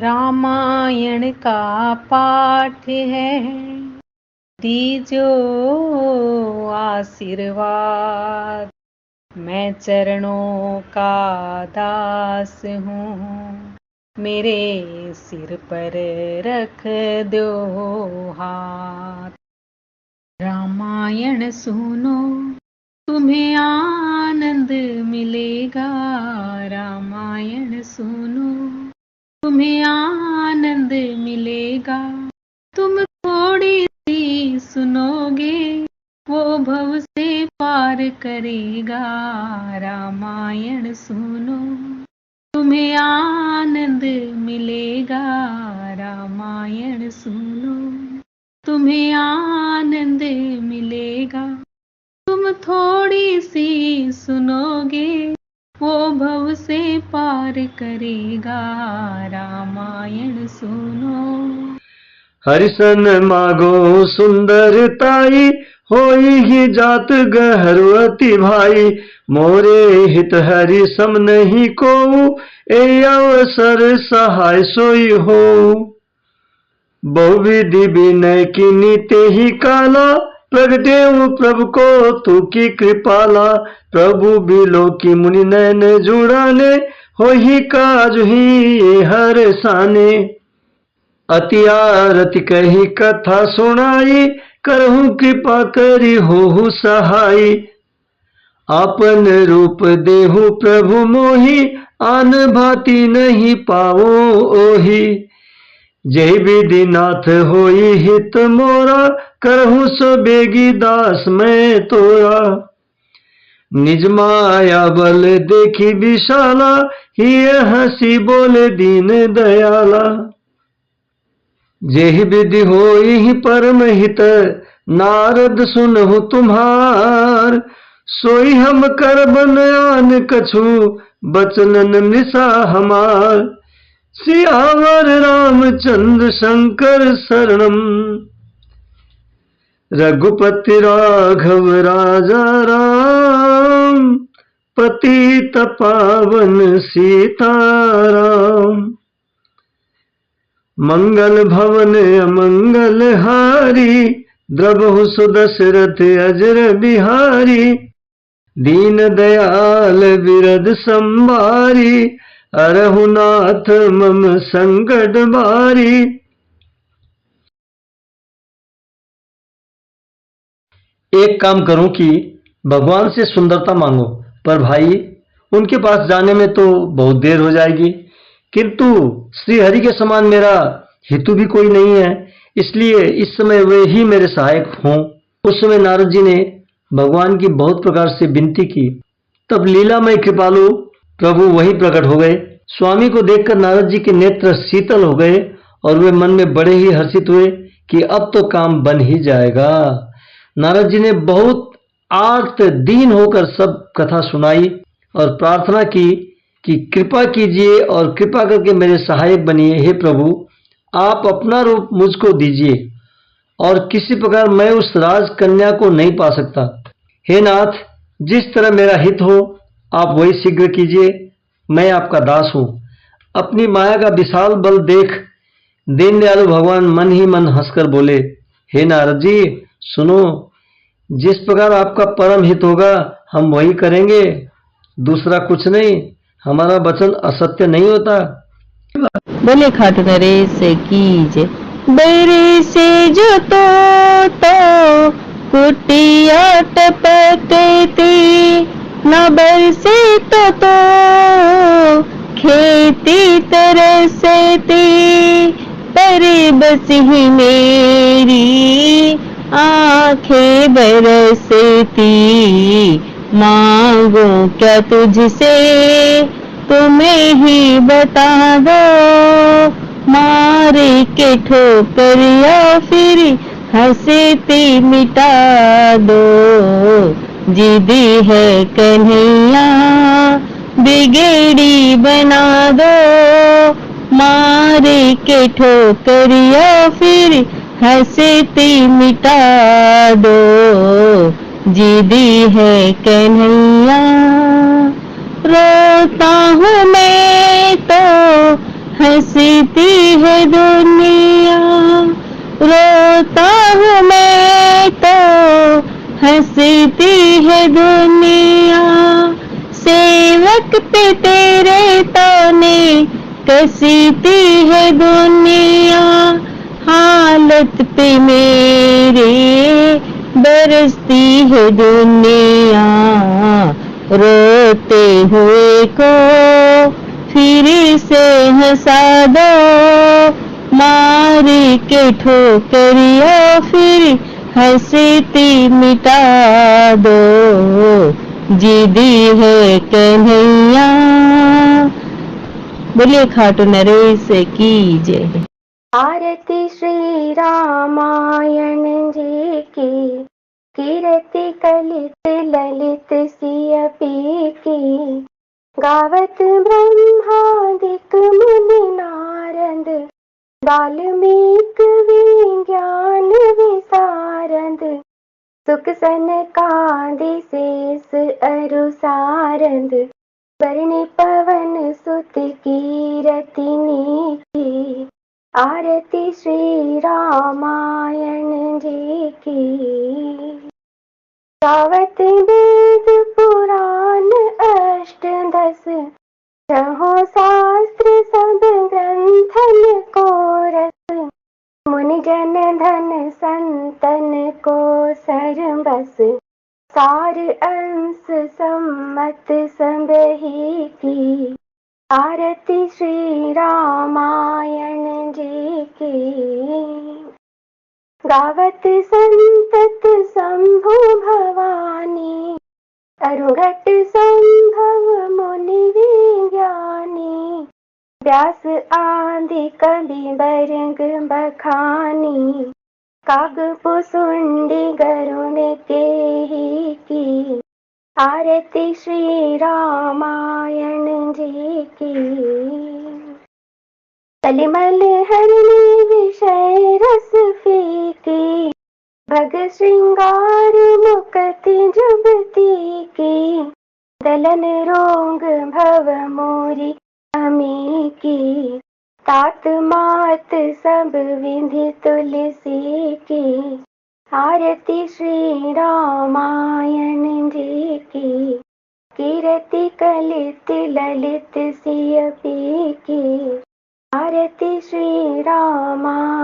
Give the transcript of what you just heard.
रामायण का पाठ है, दीजो आशीर्वाद। मैं चरणों का दास हूँ, मेरे सिर पर रख दो हाथ। रामायण सुनो, तुम्हें आनंद मिलेगा। रामायण सुनो, तुम्हें आनंद मिलेगा। तुम थोड़ी सी सुनोगे, वो भव से पार करेगा। रामायण सुनो, तुम्हें आनंद मिलेगा। रामायण सुनो, तुम्हें आनंद मिलेगा। तुम थोड़ी सी सुनोगे, वो भव से पार करेगा। रामायण सुनो। हरिसन मागो सुंदरताई, होई ही जात गहरवती भाई। मोरे हित हरि सम नहीं को, ए अवसर सहाय सोई हो। बहुविधि विनय की नीति ही काला, प्रगटे प्रभु को तू की कृपाला। प्रभु बिलो की मुनि नैन जुड़ाने, हो ही काज ही ये हर साने। अति आरति कही कथा सुनाई, करहु कृपा करी हो सहाय। आपन रूप देहु प्रभु मोहि, आन भांति नहीं पावो ओहि। जय विधि नाथ होई हित मोरा, करहु सो बेगी दास मैं तोरा। निज माया बल देखी विशाला, ही हंसी बोले दीन दयाला। जेहि विधि होई ही परम हित, नारद सुनहु तुम्हार। सोई हम कर बन कछु, बचनन मृषा हमार। सियावर रामचंद्र शंकर शरणम, रघुपति राघव राजा राम। पतित पावन सीताराम, मंगल भवन अमंगल हारी। द्रवहु सुदशरथ अजर बिहारी, दीन दयाल विरद संबारी। अरहुनाथ मम संकट बारी। एक काम करूं कि भगवान से सुंदरता मांगो, पर भाई उनके पास जाने में तो बहुत देर हो जाएगी। किंतु श्री हरि के समान मेरा हितु भी कोई नहीं है, इसलिए इस समय वे ही मेरे सहायक हों। उस समय नारद जी ने भगवान की बहुत प्रकार से विनती की, तब लीलामय कृपालु प्रभु वही प्रकट हो गए। स्वामी को देखकर नारद जी के नेत्र शीतल हो गए और वे मन में बड़े ही हर्षित हुए कि अब तो काम बन ही जाएगा। नारद जी ने बहुत आर्त दीन होकर सब कथा सुनाई और प्रार्थना की कि कृपा कीजिए और कृपा करके मेरे सहायक बनिए। हे प्रभु, आप अपना रूप मुझको दीजिए और किसी प्रकार मैं उस राजकन्या को नहीं पा सकता। हे नाथ, जिस तरह मेरा हित हो आप वही शीघ्र कीजिए। मैं आपका दास हूं। अपनी माया का विशाल बल देख दीन दयालु भगवान मन ही मन हंसकर बोले, हे नारद जी सुनो, जिस प्रकार आपका परम हित होगा हम वही करेंगे, दूसरा कुछ नहीं। हमारा वचन असत्य नहीं होता। बोले खाट नरेश कीजे, बेरे से जो तो कुटिया टपकती। न बरसे तो खेती तरसती। परे बस ही मेरी आंखें बरसती। मांगो क्या तुझसे तुम्हें ही बता दो। मारे के ठोकर या फिर हंसती मिटा दो। जिदी है कन्हैया बिगड़ी बना दो। मारे के ठोकर या फिर हंसती मिटा दो। जिदी है कन्हैया रोता हूँ मैं तो हंसती है दुनिया। रोता हूँ मैं तो हंसती है दुनिया। सेवक पे तेरे ताने कसती है दुनिया। हालत पे मेरे बरसती है दुनिया। रोते हुए को फिर से हंसा दो। मार के ठोकरिया फिर हंसती मिटा दो। जिदी है कन्हैया। बोलिए खाटू नरेश की जय। आरती श्री रामायण जी की। कीर्ति कलित ललित सियपी की। गावत ब्रह्मादिक मुनि नारद। वाल्मीकि विज्ञान विशारद। सुख सनकादि शेष अरु सारद। बरनि पवन सुत कीरति की। आरती श्री रामायण जी की। गावत वेद पुराण अष्टदश। छहों शास्त्र सब ग्रंथन को रस। मुनि जन धन संतन को सरबस। सार अंश सम्मत संबही की। आरती श्री रामायण जी की। गावत संतत शंभु भवानी। अरुघट संभव मुनि विज्ञानी। व्यास आदि कवि बरग बखानी। कागपुसुंडी गरुण केही की। आरती श्री रामायण जी की। कलिमल हरणी विषय रस फीकी। भग श्रृंगार मुकति जुबती की। दलन रोग भव मोरी अमी की। तात मात सब विधि तुलसी की। आरती श्री रामायण जी की। कीर्ति कलित ललित सियपी की। आरती श्री रामायण